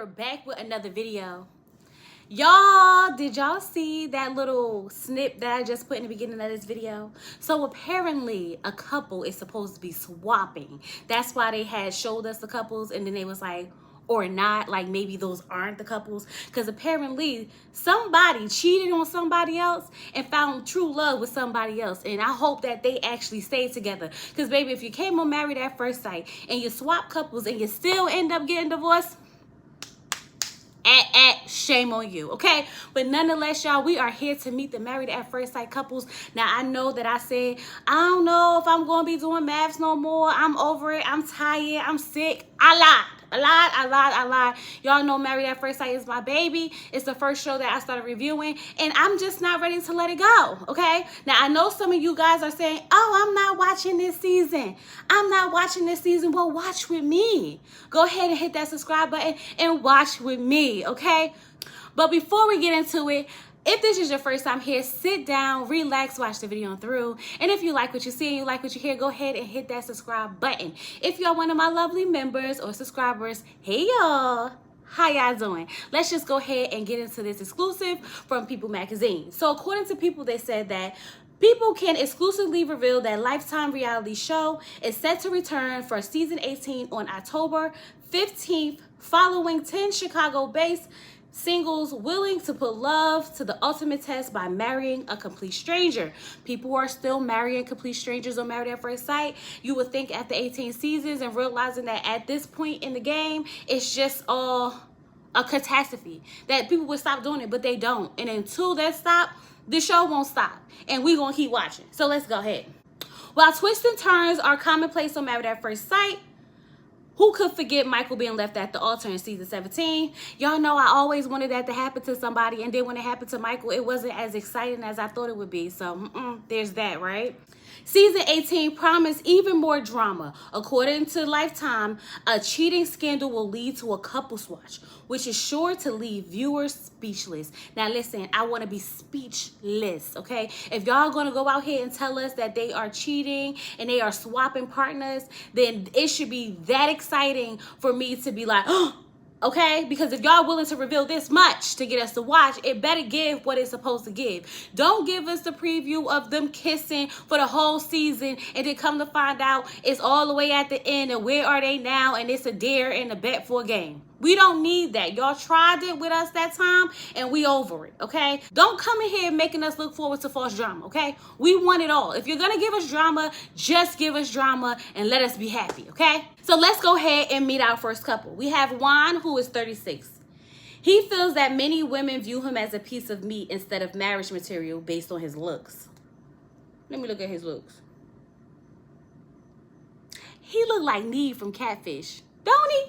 we're back with another video. Y'all, did y'all see that little snip that I just put in the beginning of this video? So apparently a couple is supposed to be swapping. That's why they had showed us the couples, and then they was like, or not, like maybe those aren't the couples, because apparently somebody cheated on somebody else and found true love with somebody else. And I hope that they actually stay together, because baby, if you came on Married at First Sight and you swap couples and you still end up getting divorced, shame on you, okay? But nonetheless, y'all, we are here to meet the Married at First Sight couples. Now, I know that I said, I don't know if I'm going to be doing maths no more. I'm over it. I'm tired. I'm sick. I lied. I lied. Y'all know Married at First Sight is my baby. It's the first show that I started reviewing, and I'm just not ready to let it go, okay? Now, I know some of you guys are saying, oh, I'm not watching this season. I'm not watching this season. Well, watch with me. Go ahead and hit that subscribe button and watch with me, okay? But before we get into it, if this is your first time here, sit down, relax, watch the video through. And if you like what you see and you like what you hear, go ahead and hit that subscribe button. If you're one of my lovely members or subscribers, hey y'all, how y'all doing? Let's just go ahead and get into this exclusive from People magazine. So according to People, they said that People can exclusively reveal that Lifetime reality show is set to return for season 18 on October 15th, following 10 Chicago-based singles willing to put love to the ultimate test by marrying a complete stranger. People are still marrying complete strangers on Married at First Sight. You would think after 18 seasons and realizing that at this point in the game, it's just all a catastrophe, that people would stop doing it, but they don't. And until that stop, the show won't stop, and we're gonna keep watching. So let's go ahead. While twists and turns are commonplace on Married at First Sight, who could forget Michael being left at the altar in season 17? Y'all know I always wanted that to happen to somebody, and then when it happened to Michael, it wasn't as exciting as I thought it would be. So there's that, right? Season 18 promised even more drama. According to Lifetime, a cheating scandal will lead to a couple swatch, which is sure to leave viewers speechless. Now listen, I want to be speechless, okay? If y'all gonna go out here and tell us that they are cheating and they are swapping partners, then it should be that exciting for me to be like, oh, okay? Because if y'all willing to reveal this much to get us to watch, it better give what it's supposed to give. Don't give us the preview of them kissing for the whole season and then come to find out it's all the way at the end and where are they now and it's a dare and a bet for a game. We don't need that. Y'all tried it with us that time and we over it, okay? Don't come in here making us look forward to false drama, okay? We want it all. If you're gonna give us drama, just give us drama and let us be happy, okay? So let's go ahead and meet our first couple. We have Juan, who is 36. He feels that many women view him as a piece of meat instead of marriage material based on his looks. Let me look at his looks. He look like Neve from Catfish, don't he?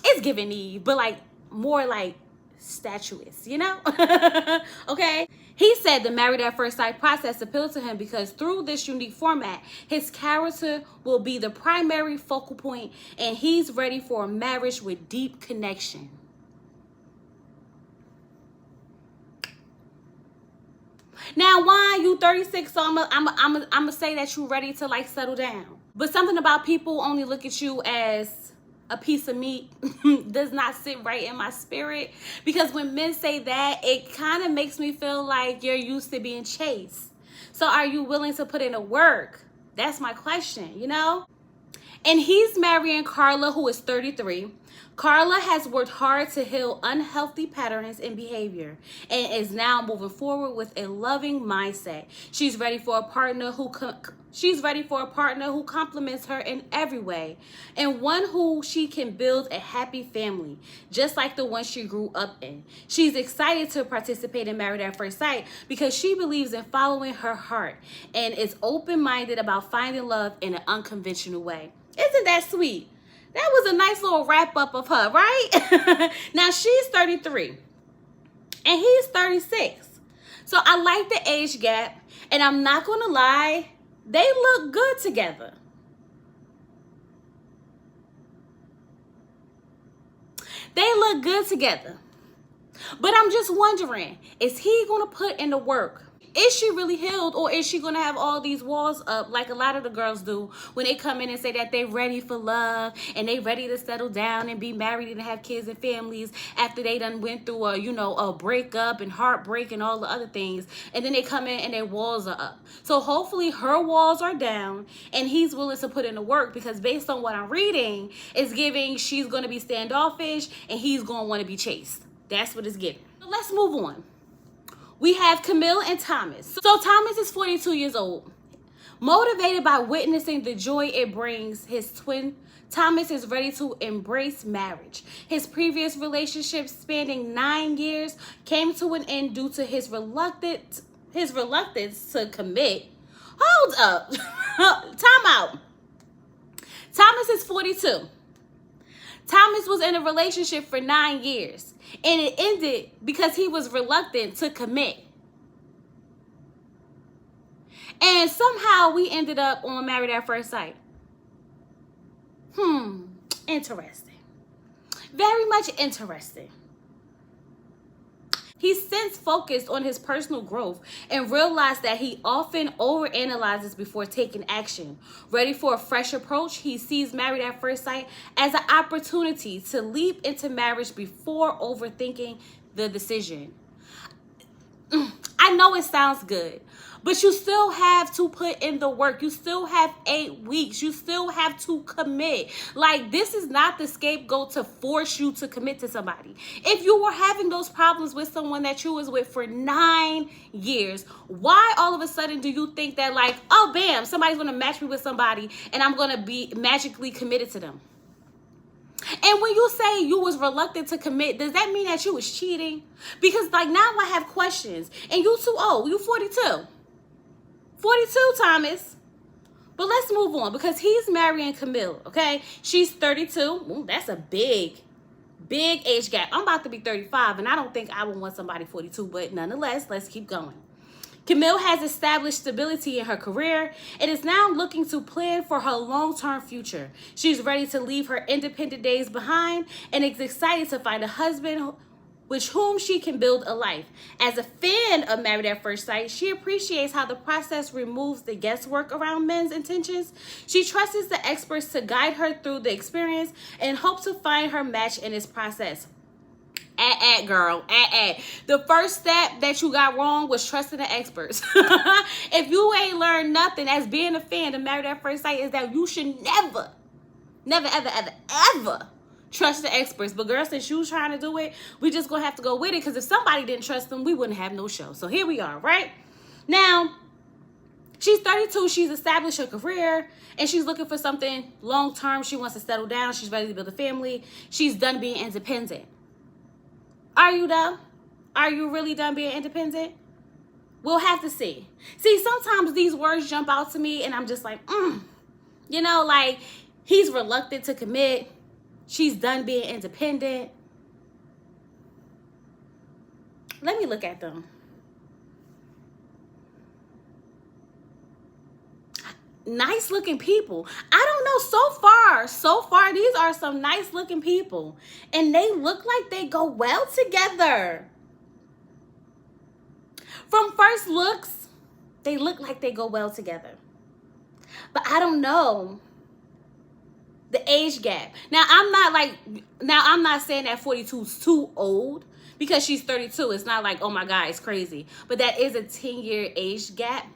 It's giving Eve, but like more like statuesque, you know? Okay? He said the Married at First Sight process appealed to him because through this unique format, his character will be the primary focal point and he's ready for a marriage with deep connection. Now, why you 36, so I'm gonna say that you ready to like settle down. But something about people only look at you as a piece of meat does not sit right in my spirit, because when men say that, it kind of makes me feel like you're used to being chased. So are you willing to put in the work? That's my question, you know? And he's marrying Carla, who is 33. Carla has worked hard to heal unhealthy patterns in behavior and is now moving forward with a loving mindset. She's ready for a partner who complements her in every way, and one who she can build a happy family, just like the one she grew up in. She's excited to participate in Married at First Sight because she believes in following her heart and is open-minded about finding love in an unconventional way. Isn't that sweet? That was a nice little wrap-up of her, right? Now, she's 33 and he's 36. So I like the age gap, and I'm not going to lie, they look good together. They look good together. But I'm just wondering, is he going to put in the work? Is she really healed, or is she gonna have all these walls up like a lot of the girls do when they come in and say that they ready for love and they ready to settle down and be married and have kids and families after they done went through a breakup and heartbreak and all the other things, and then they come in and their walls are up. So hopefully her walls are down and he's willing to put in the work, because based on what I'm reading, it's giving she's gonna be standoffish and he's gonna want to be chased. That's what it's giving. So let's move on. We have Camille and Thomas. So Thomas is 42 years old. Motivated by witnessing the joy it brings his twin, Thomas is ready to embrace marriage. His previous relationship, spanning 9 years, came to an end due to his reluctance to commit. Hold up. Time out. Thomas is 42. Thomas was in a relationship for 9 years, and it ended because he was reluctant to commit. And somehow we ended up on Married at First Sight. Interesting. Very much interesting. He's since focused on his personal growth and realized that he often overanalyzes before taking action. Ready for a fresh approach, he sees Married at First Sight as an opportunity to leap into marriage before overthinking the decision. I know it sounds good, but you still have to put in the work. You still have 8 weeks. You still have to commit. Like, this is not the scapegoat to force you to commit to somebody. If you were having those problems with someone that you was with for 9 years, why all of a sudden do you think that, like, oh, bam, somebody's going to match me with somebody and I'm going to be magically committed to them? And when you say you was reluctant to commit, does that mean that you was cheating? Because, like, now I have questions. And you too old. You 42. 42, Thomas. But let's move on, because he's marrying Camille, okay? She's 32. Ooh, that's a big age gap. I'm about to be 35, and I don't think I would want somebody 42. But nonetheless, let's keep going. Camille has established stability in her career and is now looking to plan for her long-term future. She's ready to leave her independent days behind and is excited to find a husband with whom she can build a life. As a fan of Married at First Sight, she appreciates how the process removes the guesswork around men's intentions. She trusts the experts to guide her through the experience and hopes to find her match in this process. Girl. The first step that you got wrong was trusting the experts. If you ain't learned nothing as being a fan of Married at First Sight, is that you should never, ever trust the experts. But girl, since you was trying to do it, we just gonna have to go with it, because if somebody didn't trust them, we wouldn't have no show. So here we are, right? Now, she's 32, she's established her career, and she's looking for something long-term. She wants to settle down, she's ready to build a family. She's done being independent. Are you though? Are you really done being independent? We'll have to see. See, sometimes these words jump out to me and I'm just like, like, he's reluctant to commit. She's done being independent. Let me look at them. Nice looking people. I don't know, so far these are some nice looking people, and they look like they go well together. From first looks, they look like they go well together, but I don't know the age gap. Now I'm not saying that 42 is too old, because she's 32. It's not like, oh my God, it's crazy, but that is a 10-year age gap.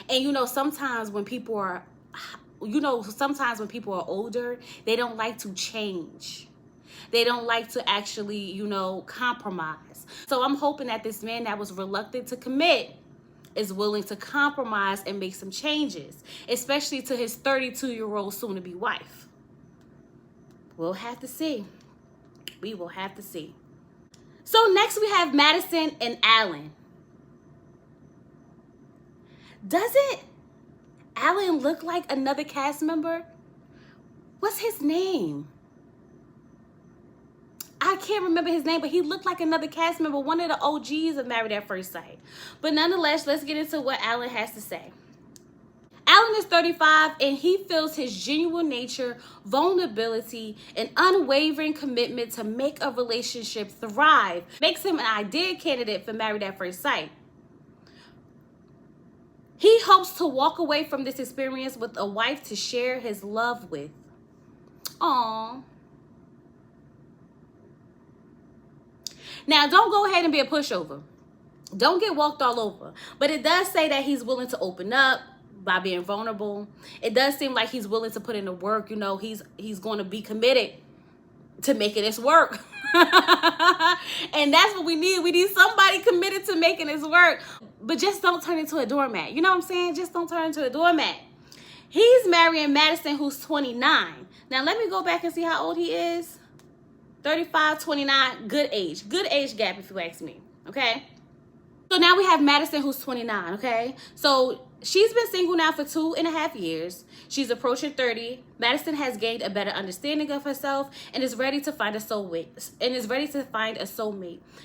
And sometimes when people are older, they don't like to change. They don't like to actually, compromise. So I'm hoping that this man that was reluctant to commit is willing to compromise and make some changes, especially to his 32-year-old soon-to-be wife. We'll have to see. We will have to see. So next we have Madison and Allan. Doesn't Allan look like another cast member? What's his name? I can't remember his name, but he looked like another cast member, one of the OGs of Married at First Sight. But nonetheless, let's get into what Allan has to say. Allan is 35, and he feels his genuine nature, vulnerability, and unwavering commitment to make a relationship thrive makes him an ideal candidate for Married at First Sight. He hopes to walk away from this experience with a wife to share his love with. Aww. Now, don't go ahead and be a pushover. Don't get walked all over. But it does say that he's willing to open up by being vulnerable. It does seem like he's willing to put in the work. You know, he's going to be committed to making this work. And that's what we need. We need somebody committed to making this work. But just don't turn into a doormat. You know what I'm saying? Just don't turn into a doormat. He's marrying Madison, who's 29. Now, let me go back and see how old he is. 35, 29, good age. Good age gap, if you ask me, okay? So now we have Madison, who's 29, okay? So she's been single now for 2.5 years. She's approaching 30. Madison has gained a better understanding of herself and is ready to find a soulmate.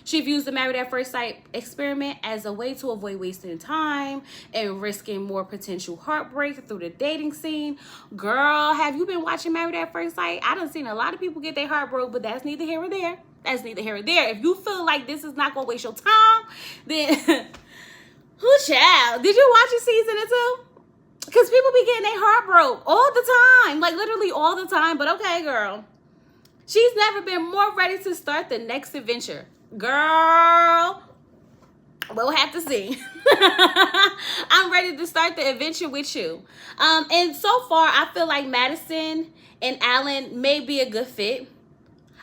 She views the Married at First Sight experiment as a way to avoid wasting time and risking more potential heartbreak through the dating scene. Girl, have you been watching Married at First Sight? I done seen a lot of people get their heart broke, but that's neither here or there. That's neither here or there. If you feel like this is not gonna waste your time, then who child? Did you watch it season 2? Because people be getting their heart broke all the time. Like literally all the time. But okay, girl. She's never been more ready to start the next adventure. Girl, we'll have to see. I'm ready to start the adventure with you. And so far, I feel like Madison and Allan may be a good fit.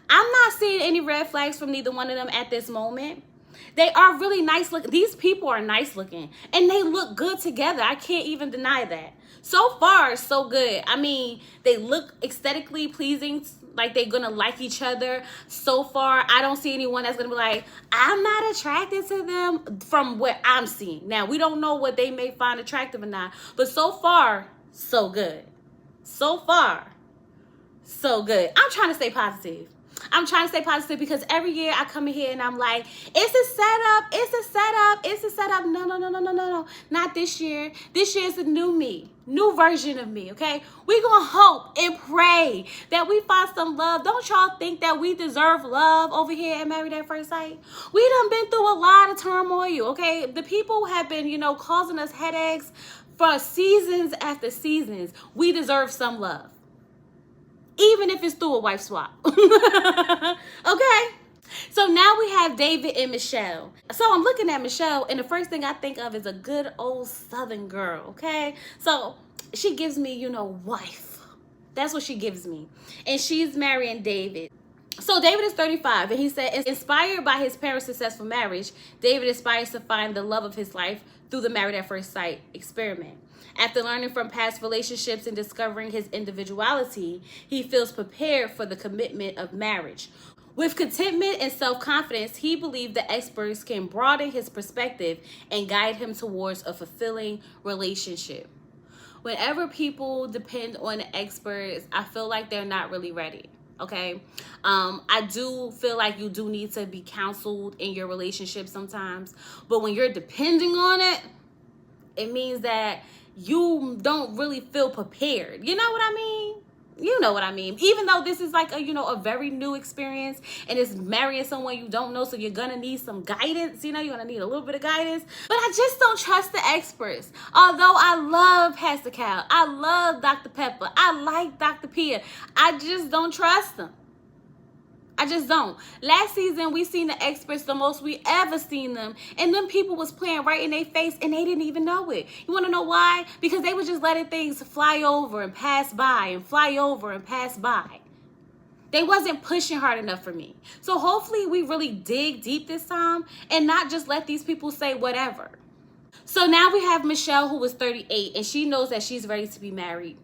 I'm not seeing any red flags from neither one of them at this moment. They are really nice looking. These people are nice looking. And they look good together. I can't even deny that. So far, so good. I mean, they look aesthetically pleasing. Like they're going to like each other. So far, I don't see anyone that's going to be like, I'm not attracted to them from what I'm seeing. Now, we don't know what they may find attractive or not. But so far, so good. So far, so good. I'm trying to stay positive. I'm trying to stay positive because every year I come in here and I'm like, it's a setup, it's a setup, it's a setup. No. Not this year. This year is a new me, new version of me, okay? We're going to hope and pray that we find some love. Don't y'all think that we deserve love over here at Married at First Sight? We done been through a lot of turmoil, okay? The people have been, causing us headaches for seasons after seasons. We deserve some love. Even if it's through a wife swap. Okay? So now we have David and Michelle. So I'm looking at Michelle, and the first thing I think of is a good old Southern girl, okay? So she gives me, wife. That's what she gives me. And she's marrying David. So David is 35, and he said, inspired by his parents' successful marriage, David aspires to find the love of his life through the Married at First Sight experiment. After learning from past relationships and discovering his individuality, he feels prepared for the commitment of marriage. With contentment and self-confidence, he believed the experts can broaden his perspective and guide him towards a fulfilling relationship. Whenever people depend on the experts, I feel like they're not really ready. Okay, I do feel like you do need to be counseled in your relationship sometimes, but when you're depending on it, it means that you don't really feel prepared. You know what I mean? You know what I mean. Even though this is like a very new experience and it's marrying someone you don't know, so you're gonna need some guidance. You're gonna need a little bit of guidance. But I just don't trust the experts. Although I love Pastor Cal, I love Dr. Pepper, I like Dr. Pia, I just don't trust them. I just don't. Last season, we seen the experts the most we ever seen them. And them people was playing right in their face and they didn't even know it. You want to know why? Because they were just letting things fly over and pass by and fly over and pass by. They wasn't pushing hard enough for me. So hopefully we really dig deep this time and not just let these people say whatever. So now we have Michelle, who was 38, and she knows that she's ready to be married.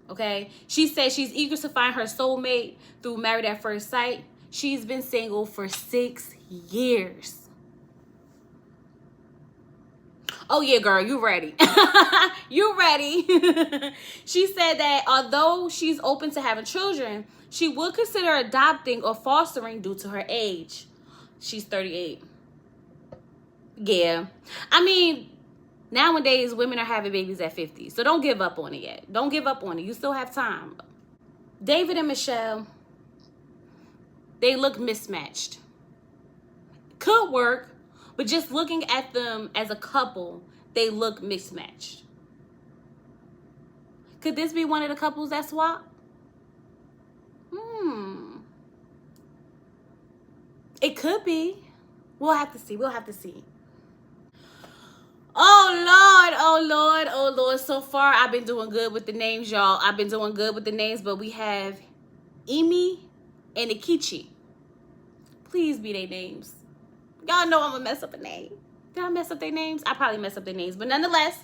Okay, she says she's eager to find her soulmate through Married at First Sight. She's been single for 6 years. Oh yeah, girl, you ready. You ready. She said that although she's open to having children, she would consider adopting or fostering due to her age. She's 38. Yeah. I mean, nowadays, women are having babies at 50. So don't give up on it yet. Don't give up on it. You still have time. David and Michelle, they look mismatched. Could work, but just looking at them as a couple, they look mismatched. Could this be one of the couples that swap? It could be. We'll have to see. We'll have to see. Oh, Lord. Oh, Lord. Oh, Lord. So far, I've been doing good with the names, y'all. I've been doing good with the names, but we have Emi and Aichi. Please be their names. Y'all know I'm going to mess up a name. Did I mess up their names? I probably messed up their names. But nonetheless,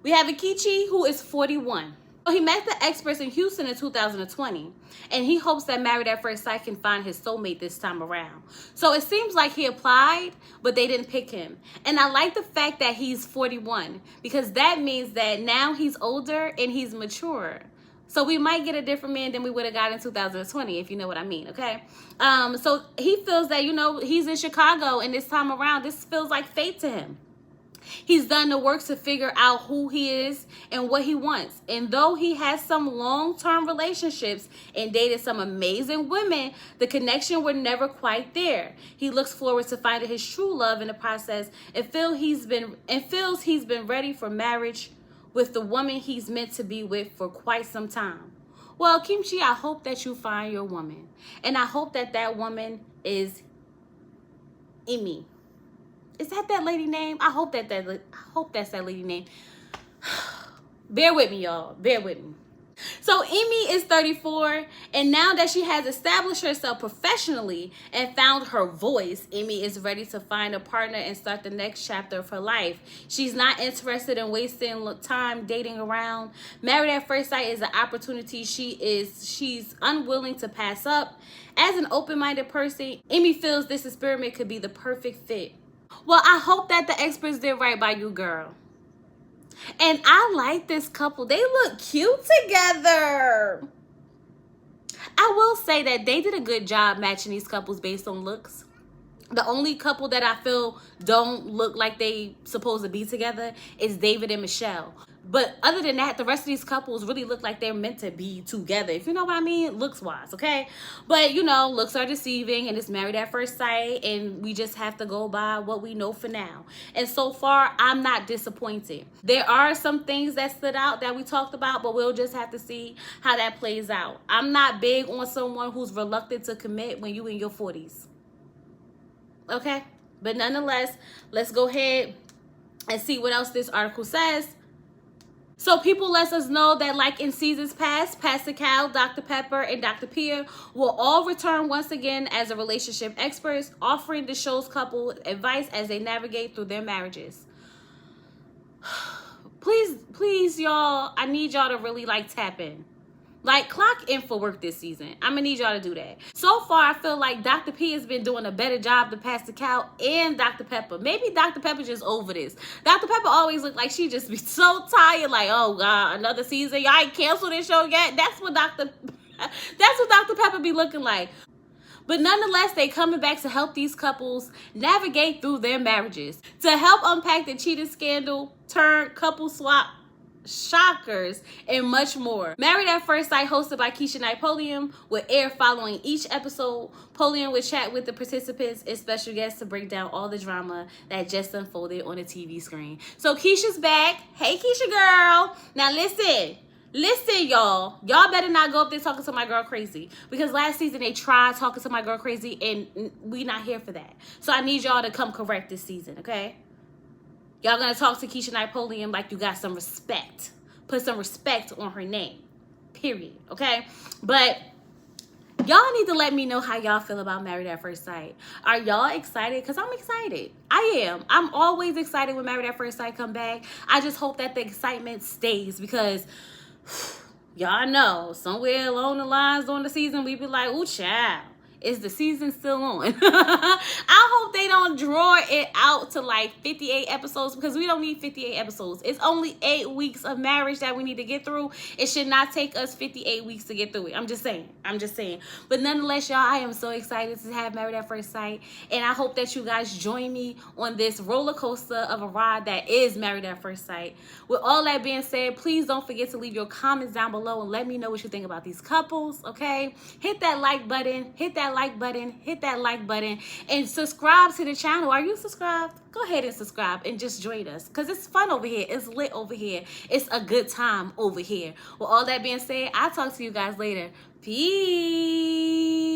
we have Aichi, who is 41. He met the experts in Houston in 2020, and he hopes that Married at First Sight can find his soulmate this time around. So it seems like he applied, but they didn't pick him. And I like the fact that he's 41, because that means that now he's older and he's mature. So we might get a different man than we would have got in 2020, if you know what I mean, okay? So he feels that, you know, he's in Chicago, and this time around, this feels like fate to him. He's done the work to figure out who he is and what he wants. And though he has some long-term relationships and dated some amazing women, the connection were never quite there. He looks forward to finding his true love in the process and feels he's been ready for marriage with the woman he's meant to be with for quite some time. Well, Kimchi, I hope that you find your woman. And I hope that that woman is Emi. Is that lady name? I hope that's that lady name. Bear with me, y'all. Bear with me. So Emi is 34, and now that she has established herself professionally and found her voice, Emi is ready to find a partner and start the next chapter of her life. She's not interested in wasting time dating around. Married at First Sight is an opportunity she's unwilling to pass up. As an open-minded person, Emi feels this experiment could be the perfect fit. Well, I hope that the experts did right by you, girl. And I like this couple. They look cute together. I will say that they did a good job matching these couples based on looks. The only couple that I feel don't look like they supposed to be together is David and Michelle. But other than that, the rest of these couples really look like they're meant to be together, if you know what I mean, looks-wise, okay? But, you know, looks are deceiving, and it's Married at First Sight, and we just have to go by what we know for now. And so far, I'm not disappointed. There are some things that stood out that we talked about, but we'll just have to see how that plays out. I'm not big on someone who's reluctant to commit when you in your 40s. Okay? But nonetheless, let's go ahead and see what else this article says. So people let us know that, like in seasons past, Pastor Cal, Dr. Pepper, and Dr. Pierre will all return once again as a relationship experts, offering the show's couple advice as they navigate through their marriages. Please, y'all, I need y'all to really, like, tap in. Like, clock in for work this season. I'm gonna need y'all to do that. So far, I feel like Dr. P has been doing a better job than Pastor Cal and Dr. Pepper. Maybe Dr. Pepper just over this. Dr. Pepper always look like she just be so tired, like, oh God, another season. Y'all ain't canceled this show yet. That's what Dr. Pepper be looking like. But nonetheless, they coming back to help these couples navigate through their marriages. To help unpack the cheating scandal, turn couple swap, shockers, and much more. Married at First Sight, hosted by Keisha Knight Polium, will air following each episode. Polium will chat with the participants and special guests to break down all the drama that just unfolded on the TV screen. So Keisha's back. Hey, Keisha girl. Now listen, y'all. Y'all better not go up there talking to my girl crazy, because last season they tried talking to my girl crazy, and we not here for that. So I need y'all to come correct this season, okay? Y'all gonna talk to Keisha Knight Polium like you got some respect. Put some respect on her name. Period. Okay? But y'all need to let me know how y'all feel about Married at First Sight. Are y'all excited? Because I'm excited. I am. I'm always excited when Married at First Sight come back. I just hope that the excitement stays, because y'all know somewhere along the lines during the season we be like, ooh, child. Is the season still on? I hope they don't draw it out to like 58 episodes, because we don't need 58 episodes. It's only 8 weeks of marriage that we need to get through. It should not take us 58 weeks to get through it. I'm just saying. But nonetheless, y'all, I am so excited to have Married at First Sight. And I hope that you guys join me on this roller coaster of a ride that is Married at First Sight. With all that being said, please don't forget to leave your comments down below and let me know what you think about these couples, okay? Hit that like button, hit that like button, and subscribe to the channel. Are you you subscribed, go ahead and subscribe and just join us, because it's fun over here. It's lit over here. It's a good time over here. With all that being said, I'll talk to you guys later. Peace.